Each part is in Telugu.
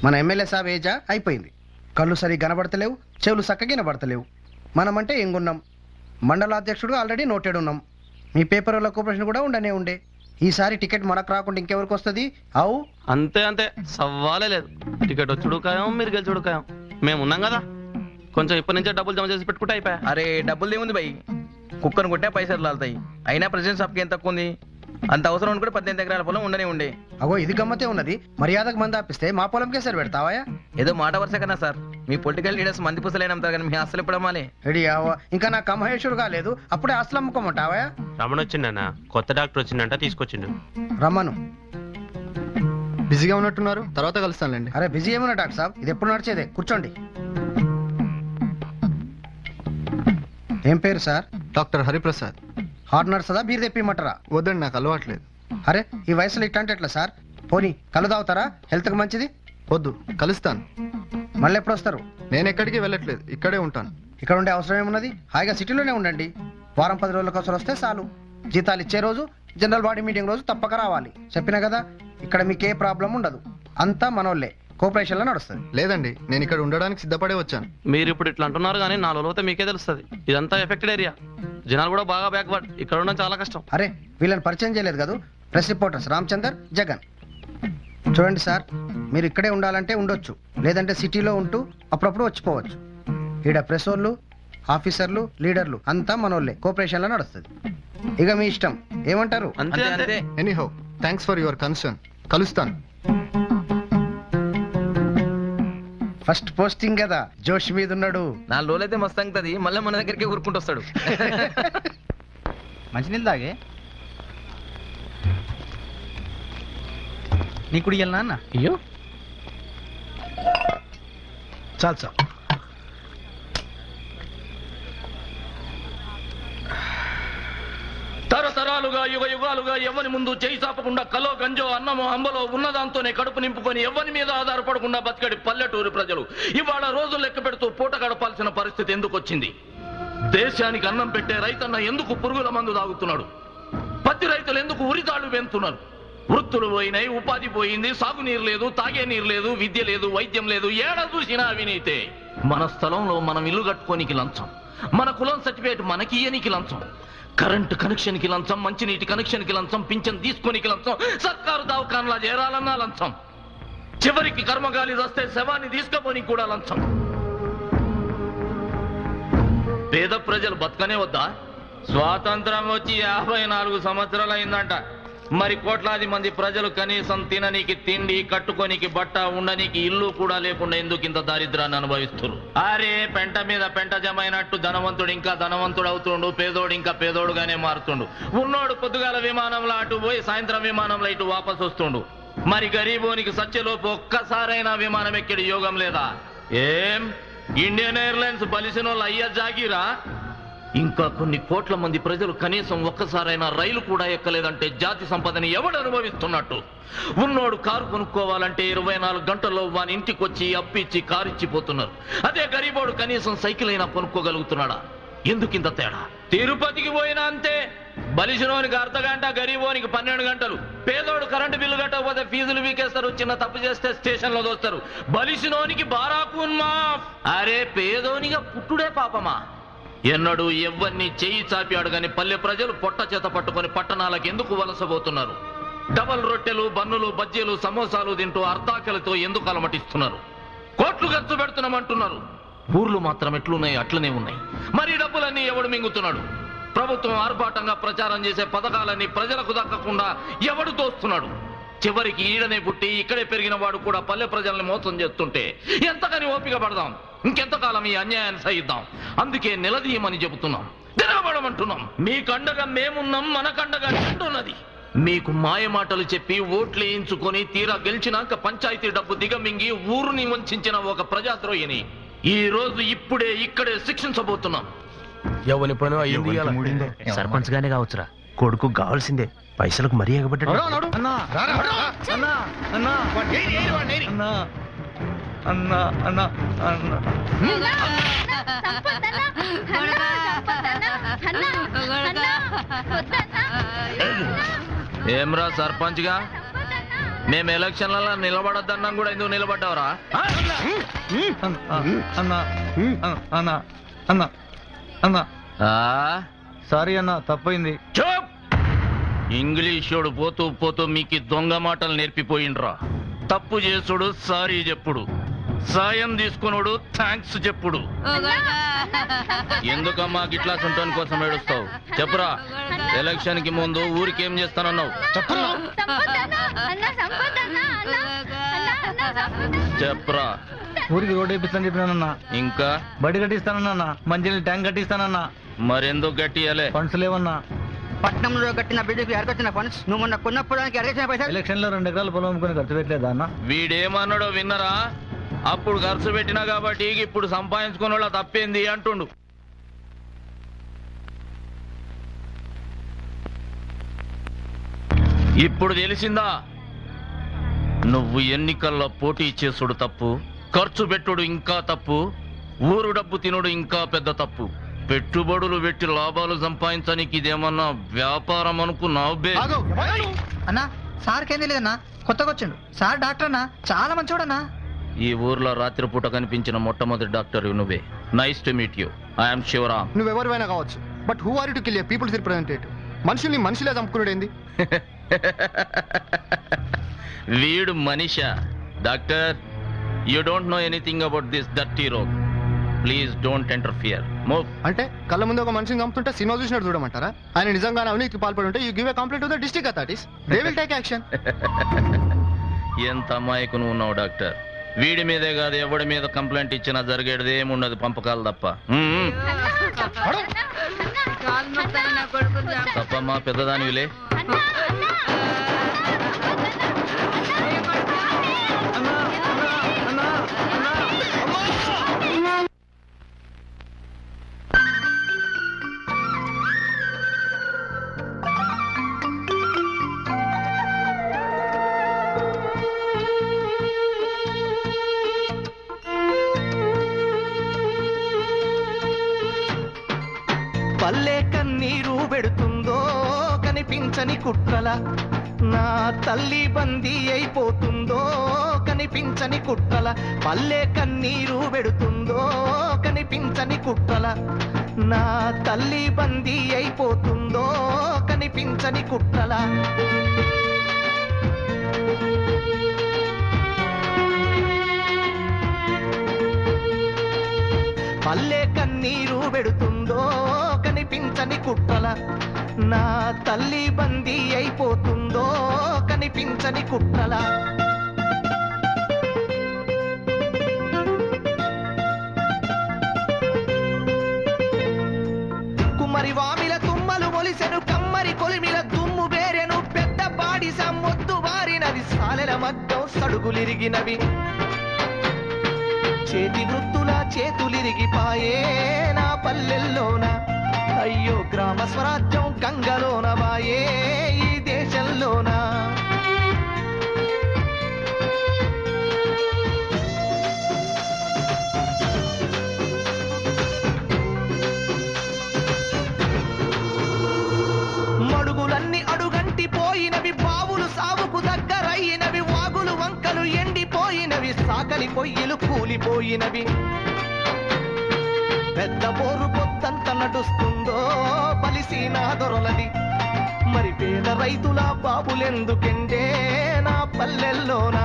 మన ఎమ్మెల్యే సాబ్ ఏజా అయిపోయింది. కళ్ళు సరి కనబడతలేవు, చెవులు చక్కగా వినబడతలేవు. మనమంటే ఎంగున్నాం, మండలాధ్యక్షుడు ఆల్రెడీ నోటెడ్ ఉన్నాం. మీ పేపర్ వాళ్ళ కోఆపరేషన్ కూడా ఉండనే ఉండే. ఈసారి టికెట్ మనకు రాకుండా ఇంకెవరికి వస్తుంది? అవు అంతే అంతే, సవాలే లేదు. టికెట్ వచ్చుడు ఖాయం, మీరు గెలిచుడు ఖాయం. మేము ఉన్నాం కదా, కొంచెం ఇప్పటి నుంచే డబ్బులు జమ చేసి పెట్టుకుంటే అయిపోయా. అరే డబ్బులు ఏముంది భయ్, కుక్కను కొట్టే పైసలు లాలుతాయి. అయినా ప్రెసిడెంట్ సబ్కి ఏం తక్కువ ఉంది? అంత అవసరం అనుకుంటే 18 ఎకరాల పొలం ఉండనే ఉండే. అగో ఇది గమ్మతే ఉన్నది. మర్యాదకు మంది ఆపిస్తే మా పొలంకే సరి పెడతావా? ఏదో మాట వరుస కన్నా సార్, మీ పొలిటికల్ లీడర్స్ మంది పుసలేనంటారు కానీ మీ అసలు ఇప్పుడు అమ్మాలి. రెడీ అవ్వ, ఇంకా నా కమహేశ్వరు కాలేదు, అప్పుడే ఆస్తులు అమ్ముకోమంటావా? రమణ వచ్చిండన్నా, కొత్త డాక్టర్ వచ్చిండంట, తీసుకొచ్చిండు. రమ్మను. బిజీగా ఉన్నట్టున్నారు, తర్వాత కలుస్తానులేండి. అరే బిజీ ఏమన్నా డాక్టర్ సాబ్, ఇది ఎప్పుడు నడిచేదే, కూర్చోండి. ఏం పేరు సార్? డాక్టర్ హరిప్రసాద్. హార్ట్ నర్సదా, బీర్ తెప్పిమంటారా? వద్దండి, నాకు అలవాట్లేదు. అరే ఈ వయసులో ఇట్లాంటి ఎట్లా సార్? పోనీ కళ్ళు తాగుతారా? హెల్త్కి మంచిది. వద్దు, కలుస్తాను. మళ్ళీ ఎప్పుడు వస్తారు? నేను ఎక్కడికి వెళ్ళట్లేదు, ఇక్కడే ఉంటాను. ఇక్కడ ఉండే అవసరం ఏమున్నది? హాయిగా సిటీలోనే ఉండండి. వారం 10 రోజుల కోసం వస్తే చాలు. జీతాలు ఇచ్చే రోజు, జనరల్ బాడీ మీటింగ్ రోజు తప్పక రావాలి. చెప్పినా కదా, ఇక్కడ మీకు ఏ ప్రాబ్లం ఉండదు. అంతా మనోళ్ళే, కోఆపరేషన్లో నడుస్తుంది. లేదండి, నేను ఇక్కడ ఉండడానికి సిద్ధపడే వచ్చాను. మీరు ఇప్పుడు ఇట్లా అంటున్నారు కానీ 4 రోజులతో మీకే తెలుస్తుంది. ఇదంతా ఎఫెక్టెడ్ ఏరియా, జనాలు కూడా బాగా బ్యాక్వర్డ్. ఇక్కడ ఉండడం చాలా కష్టం. అరే వీళ్ళని పరిచయం చేయలేదు కదా, ప్రెస్ రిపోర్టర్స్ రామచందర్, జగన్. చూడండి సార్, మీరు ఇక్కడే ఉండాలంటే ఉండొచ్చు, లేదంటే సిటీలో ఉంటూ అప్పుడప్పుడు వచ్చిపోవచ్చు. ఈడ ప్రెస్ వాళ్ళు, ఆఫీసర్లు, లీడర్లు అంతా మనోళ్ళే, కోఆపరేషన్లో నడుస్తుంది. ఇక మీ ఇష్టం, ఏమంటారు? అంతే అంతే. Anyhow, thanks for your concern. కలుస్తాను. ఫస్ట్ పోస్టింగ్ కదా, జోష్ మీద ఉన్నాడు. 4 రోజులైతే మస్తు అంగుతుంది, మళ్ళీ మన దగ్గరికి ఊరుకుంటూ వస్తాడు. మంచినీళ్ళు తాగే నీ కుడి నాన్న. అయ్యో చాలు సార్. తరతరాలుగా యుగ యుగాలుగా ఎవరి ముందు చేయి చాపకుండా కలో గంజో అన్నమో అంబలో ఉన్నదాంతోనే కడుపు నింపుకొని ఎవరి మీద ఆధారపడకుండా బతికడి పల్లెటూరు ప్రజలు ఇవాళ రోజులు లెక్క పెడుతూ పూట గడపాల్సిన పరిస్థితి ఎందుకు వచ్చింది? దేశానికి అన్నం పెట్టే రైతన్న ఎందుకు పురుగుల మందు తాగుతున్నాడు? పత్తి రైతులు ఎందుకు ఉరితాళ్లు పెంచుతున్నారు? వృత్తులు పోయినాయి, ఉపాధి పోయింది, సాగునీరు లేదు, తాగే నీరు లేదు, విద్య లేదు, వైద్యం లేదు, ఏడ చూసినా అవినీతే. మన స్థలంలో మనం ఇల్లు కట్టుకోనికి లంచం, మన కులం సర్టిఫికేట్ మనకి ఇయ్యనికి లంచం, కరెంటు కనెక్షన్ కి లంచం, మంచినీటి కనెక్షన్ కి లంచం, పింఛన్ తీసుకోనికి లంచం, సర్కారు దవాఖానలా చేరాలన్నా లంచం, చివరికి కర్మగాలి వస్తే శవాన్ని తీసుకుపోనికి కూడా లంచం. పేద ప్రజలు బతకనే వద్దా? స్వాతంత్రం వచ్చి 54 సంవత్సరాలు అయిందంట. మరి కోట్లాది మంది ప్రజలు కనీసం తిననీకి తిండి, కట్టుకోనికి బట్ట, ఉండనీకి ఇల్లు కూడా లేకుండా ఎందుకు ఇంత దారిద్రాన్ని అనుభవిస్తున్నారు? అరే పెంట మీద పెంట జమైనట్టు ధనవంతుడు ఇంకా ధనవంతుడు అవుతుండు, పేదోడు ఇంకా పేదోడుగానే మారుతుండు. ఉన్నోడు పొద్దుగాల విమానంలో అటు పోయి సాయంత్రం విమానంలో ఇటు వాపసు వస్తుండు. మరి గరీబోనికి సత్యలోపు ఒక్కసారైనా విమానం ఎక్కడి యోగం లేదా? ఏం ఇండియన్ ఎయిర్లైన్స్ బలిసినోళ్ళు అయ్యా జాగిరా? ఇంకా కొన్ని కోట్ల మంది ప్రజలు కనీసం ఒక్కసారైనా రైలు కూడా ఎక్కలేదంటే జాతి సంపదని ఎవడు అనుభవిస్తున్నట్టు? ఉన్నోడు కారు కొనుక్కోవాలంటే 24 గంటల్లో వాని ఇంటికి వచ్చి అప్పిచ్చి కారు ఇచ్చిపోతున్నారు. అదే గరీబోడు కనీసం సైకిల్ అయినా కొనుక్కోగలుగుతున్నాడా? ఎందుకింత తేడా? తిరుపతికి పోయినా అంతే, బలిసినోనికి అర్ధగంట, గరీబోనికి 12 గంటలు. పేదోడు కరెంటు బిల్లు కట్టకపోతే ఫీజులు వీకేస్తారు, చిన్న తప్పు చేస్తే స్టేషన్ లో దోస్తారు. బలిసినోనికి బారాకున్ మాఫ్. అరే పేదోనిగా పుట్టుడే పాపమా? ఎన్నడూ ఎవరిని చేయి చాపాడు గాని పల్లె ప్రజలు పొట్ట చేత పట్టుకొని పట్టణాలకు ఎందుకు వలసపోతున్నారు? డబల్ రొట్టెలు, బన్నులు, బజ్జీలు, సమోసాలు తింటూ అర్ధాకలితో ఎందుకు అలమటిస్తున్నారు? కోట్లు ఖర్చు పెడుతున్నామంటున్నారు, ఊర్లు మాత్రం ఎట్లున్నాయి అట్లనే ఉన్నాయి. మరి డబ్బులన్నీ ఎవడు మింగుతున్నాడు? ప్రభుత్వం ఆర్భాటంగా ప్రచారం చేసే పథకాలన్నీ ప్రజలకు దక్కకుండా ఎవడు దోస్తున్నాడు? చివరికి ఈడనే పుట్టి ఇక్కడే పెరిగిన వాడు కూడా పల్లె ప్రజల్ని మోసం చేస్తుంటే ఎంతకని ఓపిక పడదాం? ఇంకెంతకాలం ఈ అన్యాయాన్ని సహిద్దాం? అందుకే నిలదీయమని చెబుతున్నాం, తిరగబడమంటున్నాం. మీ కండగా మేమున్నాం, మన కండగా ఉన్నది. మీకు మాయ మాటలు చెప్పి ఓట్లు వేయించుకొని తీరా గెలిచినాక పంచాయతీ డబ్బు దిగమింగి ఊరుని వంచిన ఒక ప్రజాద్రోహిని ఈ రోజు ఇప్పుడే ఇక్కడే శిక్షించబోతున్నాం. ఎవరి పని అయ్యింది, సర్పంచ్ గానే కావచ్చురా. కొడుకు కావాల్సిందే, పైసలకు మరీ ఎగబడ్డాడు. ఏమ్రా సర్పంచ్ గా మేము ఎలక్షన్లలో నిలబడొద్దన్నాం కూడా ఎందుకు నిలబడ్డావురా ఆ? అన్నా అన్నా అన్నా అన్నా ఆ? సారీ అన్నా తప్పైంది. చూప్ ఇంగ్లీషోడు పోతూ పోతూ మీకు దొంగ మాటలు నేర్పిపోయిండ్రా. తప్పు చేసుడు సారీ చెప్పుడు, సాయం తీసుకున్నాడు థ్యాంక్స్ చెప్పుడు. ఎందుకమ్మా గిట్లా సుంటోని కోసం ఏడుస్తావు? చెప్పురా, ఎలక్షన్ కి ముందు ఊరికి ఏం చేస్తానన్నావు? చెప్పురా. ఊరికి రోడ్ వేపిస్తాను చెప్పినానన్నా. ఇంకా బడి కట్టిస్తానన్నా. మంచి ట్యాంక్ కట్టిస్తానన్నా. మరెందుకు గట్టియాలే? ఫండ్స్ లేవన్నా. పట్నంలో కట్టిన బిల్డింగ్ ఎరగొచ్చిన ఫండ్స్ నువ్వు మొన్న కొన్నప్పుడు ఎరగొచ్చిన పైసలు ఎలక్షన్ లో 2 ఎకరాల పొలం అమ్ముకొని ఖర్చు పెట్టలేదా అన్న? వీడేమన్నాడో విన్నరా? అప్పుడు ఖర్చు పెట్టినా కాబట్టి ఇప్పుడు సంపాదించుకున్న వాళ్ళ తప్పేంది అంటుండు. ఇప్పుడు తెలిసిందా? నువ్వు ఎన్నికల్లో పోటీ చేసుడు తప్పు, ఖర్చు పెట్టుడు ఇంకా తప్పు, ఊరు డబ్బు తినుడు ఇంకా పెద్ద తప్పు. పెట్టుబడులు పెట్టి లాభాలు సంపాదించడానికి ఇదేమన్నా వ్యాపారం అనుకున్నావు బే? అన్నా సార్కి ఏం తెలియదన్నా, కొత్తగా వచ్చిండు. సార్ డాక్టర్ అన్నా, చాలా మంచోడన్నా. ఈ ఊర్లో రాత్రిపూట కనిపించిన మొట్టమొదటి డాక్టర్ నువ్వే. Nice to meet you. I'm Sivaram. నువ్వెవరివైనా కావచ్చు, but who are you to kill a people's representative? మనుషుల్ని మనుషులే చంపుకున్నాడు ఏంది? వీడు మనిషా? Doctor, you don't know anything about this dirty rogue. Please don't interfere. Move. అంటే కళ్ళ ముందు ఒక మనిషిని చంపుతుంటే సినిమా చూసినట్టు చూడమంటారా? ఆయన నిజంగానే అవినీతికి పాల్పడి ఉంటే you give a complaint to the district authorities. They will take action. ఎంత అమాయకు నువ్వు ఉన్నావు డాక్టర్. వీడి మీదే కాదు, ఎవడి మీద కంప్లైంట్ ఇచ్చినా జరిగేది ఏముండదు, పంపకాలు తప్ప. తప్పమ్మా, పెద్దదానివిలే. పల్లె కన్నీరు పెడుతుందో కనిపించని కుట్రల, నా తల్లి బందీ అయిపోతుందో కనిపించని కుట్రల. పల్లె కన్నీరు పెడుతుందో కనిపించని కుట్రల, నా తల్లి బందీ అయిపోతుందో కనిపించని కుట్రల. పల్లె కన్నీరు పెడుతుందో కనిపించని కుట్రల, నా తల్లి బందీ అయిపోతుందో కనిపించని కుట్రల. కుమ్మరి వామిల తుమ్మలు మొలిసెను, కమ్మరి కొలిమిల దుమ్ము బేరెను, పెద్ద బాడిస మొద్దు వారినవి, సాలెల మగ్గం సడుగులిరిగినవి, చేతి వృత్తుల చేతులిరిగిపాయే నా పల్లెల్లోన. అయ్యో గ్రామ స్వరాజ్యం గంగలోన వాయే ఈ దేశంలోన. మడుగులన్నీ అడుగంటి పోయినవి, బావులు సాగుకు దగ్గరయినవి, వాగులు వంకలు ఎండిపోయినవి, సాకలి పొయ్యిలు కూలిపోయినవి. పెద్ద పోరు పొద్దంత నడుస్తుందో బలిసిన దొరలది, మరి పేద రైతుల బాబులెందుకెండే నా పల్లెల్లోన.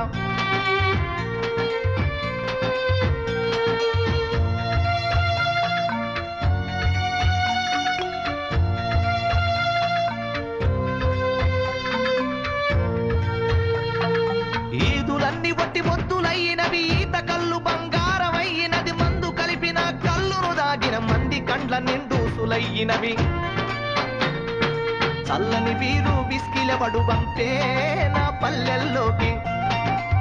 ఈదులన్నీ వట్టి మొద్దులయ్యినవి, ఈత కళ్ళు బంగారమయ్యినది, మందు కలిపిన కళ్ళును దాగిన మంది కండ్ల నిండూసులయ్యినవి. చల్లని వీరు విస్కిలవడు బంపే నా పల్లెల్లోకి,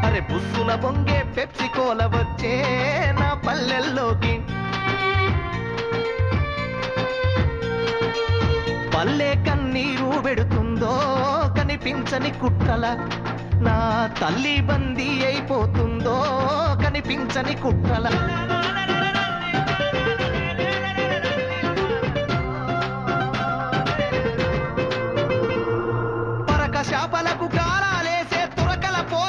అరే బుస్సున బొంగే పెప్సి కోల వచ్చే నా పల్లెల్లోకి. పల్లె కన్నీరు పెడుతుందో కనిపించని కుట్రల, నా తల్లి బందీ అయిపోతుందో కనిపించని కుట్రల. పరక శాపలకు కాలాలేసే తురకల పో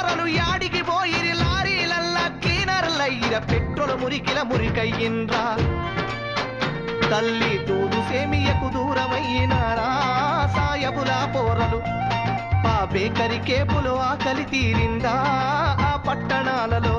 ఇర పెట్రోల మురికిల మురికయ్యిండ్రా తల్లి దూదు సేమియకు దూరమయ్యినారా సాయబుల పోరలు ఆ బేకరి కేపులో ఆకలి తీరిందా ఆ పట్టణాలలో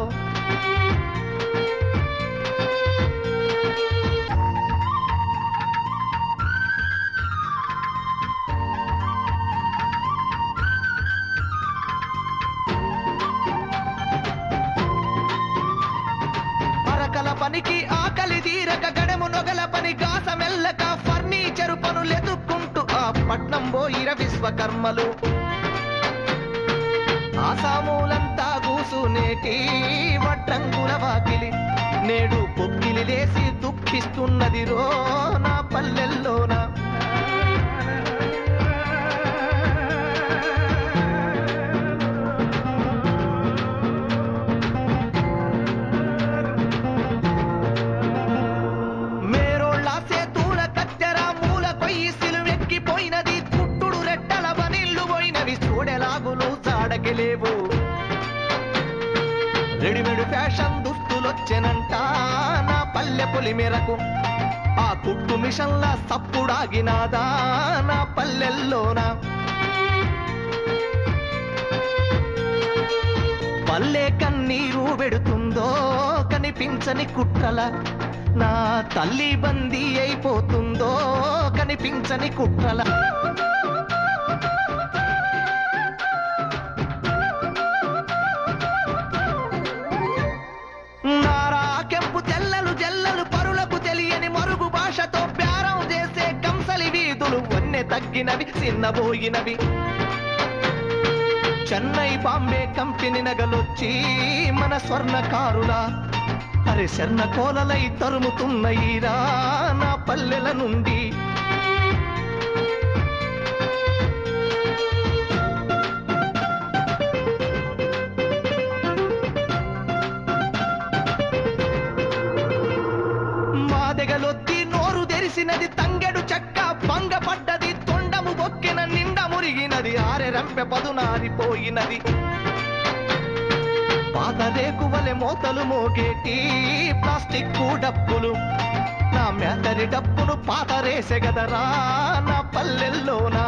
అరకల పనికి ఆకలి తీరక గడము నొగల పని గాసమెల్లక ఫర్నిచరు పనులెదుక్కుంటూ ఆ పట్నం పోయిర విశ్వకర్మలు ఆసామూలంతా కూసునేటి వడ్రంగుల వాకిలి నేడు పొక్కిలి లేసి దుఃఖిస్తున్నది రో నా పల్లెల్లోన మేరోళ్ళ సేతుల కత్తెర మూల కొయ్యి సిలువెక్కిపోయినది పుట్టుడు రెట్టల బనిళ్ళు పోయినవి చూడెలాగులు చాడకెలేవు రెడీమేడ్ ఫ్యాషన్ దుస్తులొచ్చెనంట నా పల్లె పొలి మేరకు ఆ కుట్టు మిషన్ల సప్పుడాగినాదా నా పల్లెల్లోన పల్లె కన్నీరు పెడుతుందో కనిపించని కుట్రల నా తల్లి బందీ అయిపోతుందో కనిపించని కుట్రల నారా కెంపు తెల్లలు జల్లలు పరులకు తెలియని మరుగు భాషతో ప్యారం చేసే కంసలి వీధులు వన్నె తగ్గినవి చిన్నబోయినవి చెన్నై బాంబే కంపెనీ నగలొచ్చి మన స్వర్ణకారుల అరే శర్ణ కోలలై తరుముతున్నయిరా నా పల్లెల నుండి మాదెగలొద్ది నోరు తెరిసినది తంగెడు చెక్క భంగపడ్డది తొండము బొక్కిన నిండ మురిగినది ఆరె రంపె పదునారిపోయినది పాత రేకువలె మోతలు మోగేటి ప్లాస్టిక్ డప్పులు నా మేతరి డప్పును పాత రేసెగదరా నా పల్లెల్లోనా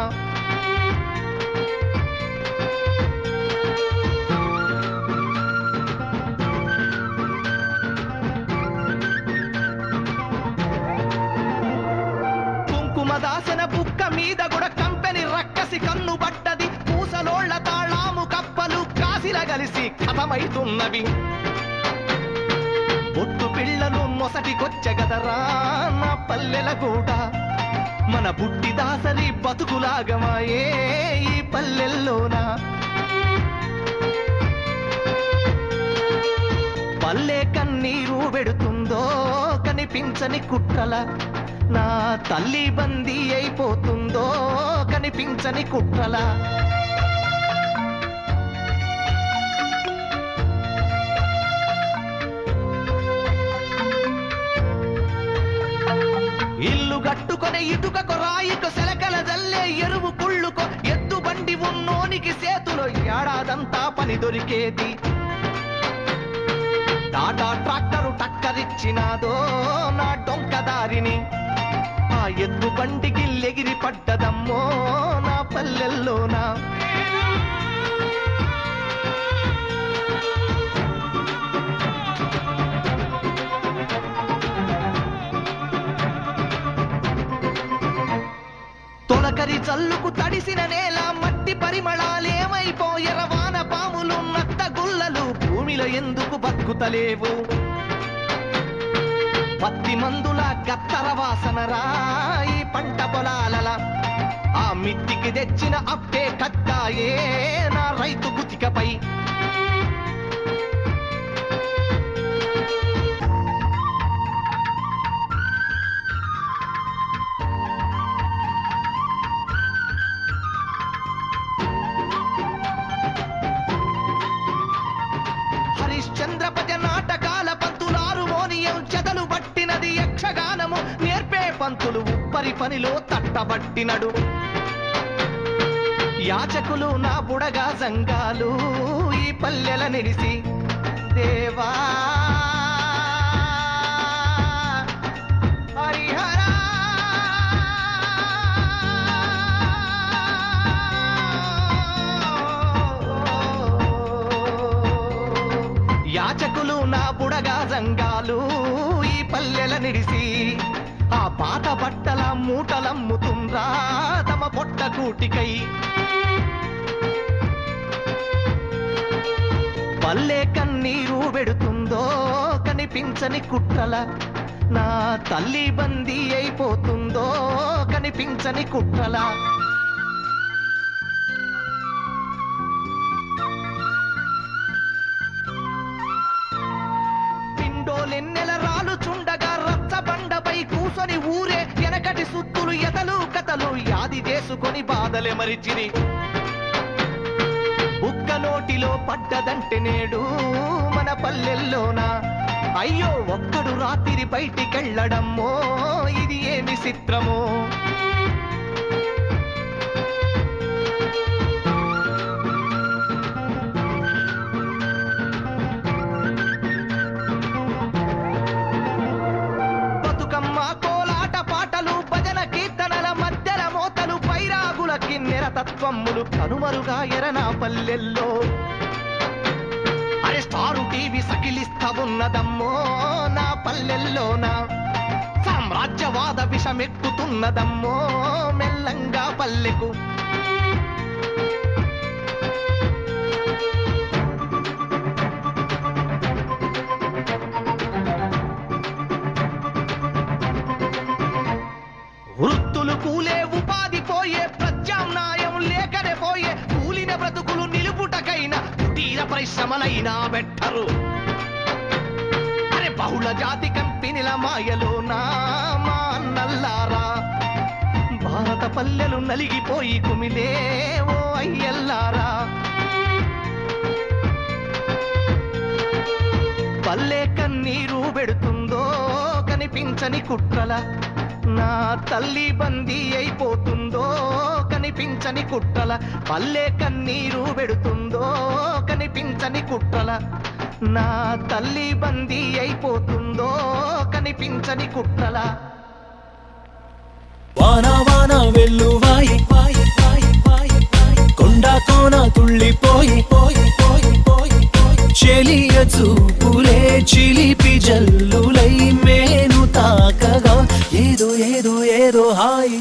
దాసన బుక్క మీద కూడా కంపెనీ రక్కసి కన్ను పడ్డది పూసలోళ్ల తాళాము కప్పలు కాసిల కలిసి కథమైతున్నవి బొట్టు పిల్లలు మొసటికొచ్చగదరా నా పల్లెల కూడా మన బుట్టి దాసరి బతుకులాగమాయే ఈ పల్లెల్లోనా పల్లె కన్నీరు పెడుతుందో కనిపించని కుట్రల నా తల్లి బందీ అయిపోతుందో కనిపించని కుట్రల ఇల్లు గట్టుకొని ఇటుకకు రాయికు సెలకల జల్లే ఎరువు కుళ్ళుకో ఎద్దు బండి ఉన్నోనికి సేతులో ఏడాదంతా పని దొరికేది టాటా ట్రాక్టరు టక్కరిచ్చినాదో నా డొంకదారిని ఆ ఎద్దు బండికి లెగిరి పడ్డదమ్మో నా పల్లెల్లోనా తొలకరి చల్లుకు తడిసిన నేల మట్టి పరిమళాలేమైపోయర వాన పాములు నత్త గుల్లలు భూమిలో ఎందుకు బతుకుతలేవు పత్తి మందుల గత్తర వాసనరా ఈ పంట పొలాలల ఆ మిట్టికి తెచ్చిన అప్పే కక్కాయే నా రైతు గుతికపై హరిశ్చంద్రపతి నాటకాల పంతులారు మోనియం చెదలు పట్టినది యక్షగానము నేర్పే పంతులు ఉప్పరి పనిలో తట్టబట్టినడు యాచకులు నా బుడగా సంఘాలు ఈ పల్లెల నిలిసి దేవా సజంగాలు ఈ పల్లెల నిడిసి ఆ పాత బట్టల మూటలమ్ముతుండ్రా తమ పొట్ట కూటికై. పల్లె కన్నీరు పెడుతుందో కనిపించని కుట్రల, నా తల్లి బందీ అయిపోతుందో కనిపించని కుట్రల. పిండోలెన్నెల రాలుచుండగా రచ్చబండపై కూసొని ఊరే వెనకటి సుత్తులు ఎతలు కథలు యాది చేసుకొని బాధలే మరిచిరి. బుక్క నోటిలో పడ్డదంటే నేడు మన పల్లెల్లోనా అయ్యో ఒక్కడు రాత్రి బయటికెళ్ళడమ్మో ఇది ఏమి చిత్రమో. బతుకమ్మ కోలాట పాటలు భజన కీర్తనల మధ్యల మోతలు పైరాగుల కిన్నెర తత్వములు కనుమరుగా ఎరనా పల్లెల్లో. అరే స్టారు టీవీ సకిలిస్తా ఉన్నదమ్మో నా పల్లెల్లోనా, సామ్రాజ్యవాద విషమెక్కుతున్నదమ్మో మెల్లంగా పల్లెకు. వృత్తులు కూలే ఉపాధి పోయే ప్రత్యామ్నాయం లేకనే పోయే కూలిన బ్రతుకులు నిలుపుటకైనా కుటీర పరిశ్రమలైనా బెట్టరు. అరే బహుళ జాతి కంపెనీల మాయలోనా మా అన్నల్లారా భారత పల్లెలు నలిగిపోయి కుమిలే ఓ అయ్యల్లారా. పల్లె కన్నీరు పెడుతుందో కనిపించని కుట్రల, నా తల్లి బందీ అయిపోతుందో కనిపించని కుట్రల. పల్లె కన్నీరు పెడుతుందో కనిపించని కుట్రల, నా తల్లి బందీ అయిపోతుందో కనిపించని కుట్రల. వాన వాన వెల్లువాయి కొండ కోన తుళ్ళిపోయి చెలియ చూపులే చిలిపి జల్లులై మేను తాకగా ఏదో ఏదో ఏదో హాయి.